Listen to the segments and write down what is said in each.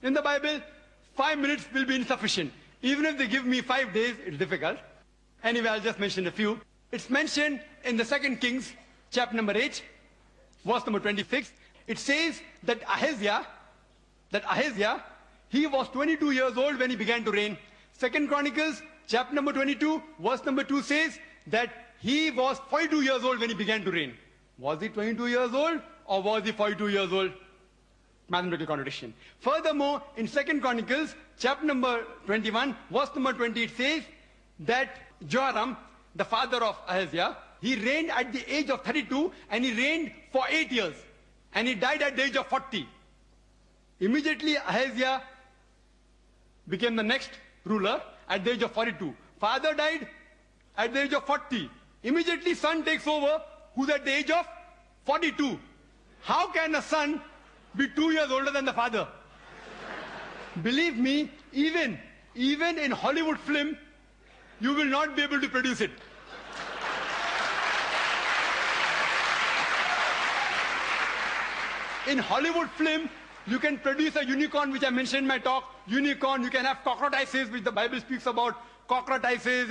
In the Bible, 5 minutes will be insufficient. Even if they give me 5 days, it's difficult. Anyway, I'll just mention a few. It's mentioned in the 2 Kings, chapter number 8, verse number 26. It says that Ahaziah, he was 22 years old when he began to reign. 2 Chronicles, chapter number 22, verse number 2 says that he was 42 years old when he began to reign. Was he 22 years old or was he 42 years old? Mathematical contradiction. Furthermore, in 2 Chronicles, chapter number 21, verse number 20, it says that Joram, the father of Ahaziah, he reigned at the age of 32 and he reigned for 8 years. And he died at the age of 40. Immediately, Ahaziah became the next ruler at the age of 42. Father died at the age of 40. Immediately, son takes over, who's at the age of 42. How can a son be 2 years older than the father? Believe me, even in Hollywood film, you will not be able to produce it. In Hollywood film, you can produce a unicorn, which I mentioned in my talk. Unicorn, you can have cockroaches, which the Bible speaks about. Cockroaches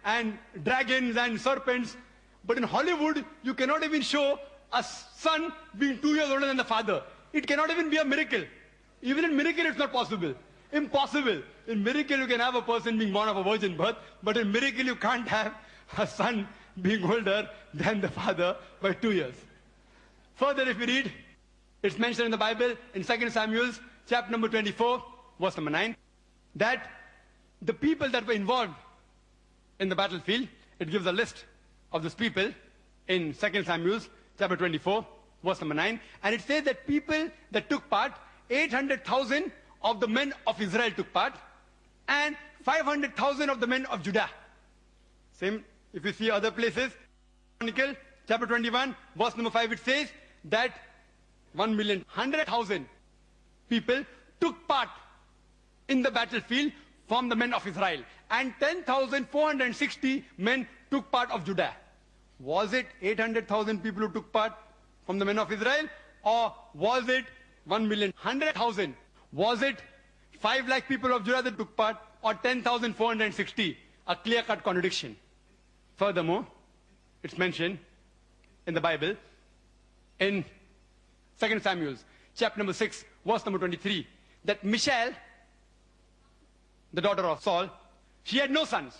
and dragons and serpents. But in Hollywood, you cannot even show a son being 2 years older than the father. It cannot even be a miracle. Even in miracle, it's not possible. Impossible. In miracle, you can have a person being born of a virgin birth, but in miracle, you can't have a son being older than the father by 2 years. Further, if you read, it's mentioned in the Bible in 2 Samuel, chapter number 24, verse number 9, that the people that were involved in the battlefield, it gives a list of these people in 2 Samuel, chapter 24, verse number 9, and it says that people that took part, 800,000 of the men of Israel took part, and 500,000 of the men of Judah. Same, if you see other places, Chronicle, chapter 21, verse number 5, it says that 1,100,000 people took part in the battlefield from the men of Israel, and 10,460 men took part of Judah. Was it 800,000 people who took part from the men of Israel, or was it 1,100,000? Was it 5 lakh people of Judah that took part, or 10,460? A clear-cut contradiction. Furthermore, it's mentioned in the Bible in 2 Samuel, chapter number 6, verse number 23, that Michal, the daughter of Saul, she had no sons.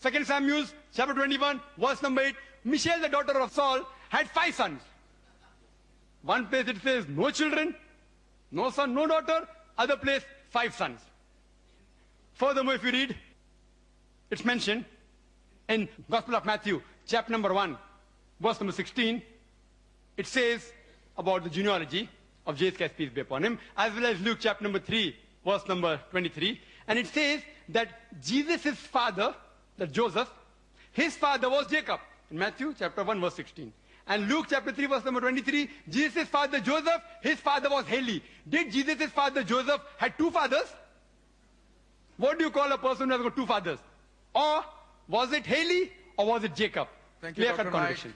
2 Samuel, chapter 21, verse number 8, Michal, the daughter of Saul, had 5 sons. One place it says no children, no son, no daughter. Other place, 5 sons. Furthermore, if you read, it's mentioned in Gospel of Matthew, chapter number 1, verse number 16, it says about the genealogy of Jesus Christ, peace be upon him, as well as Luke chapter number 3, verse number 23. And it says that Jesus' father, that Joseph, his father was Jacob, in Matthew chapter 1, verse 16. And Luke chapter 3, verse number 23, Jesus' father Joseph, his father was Heli. Did Jesus' father Joseph had 2 fathers? What do you call a person who has got 2 fathers? Or was it Heli or was it Jacob? Thank you, Dr. Contradiction.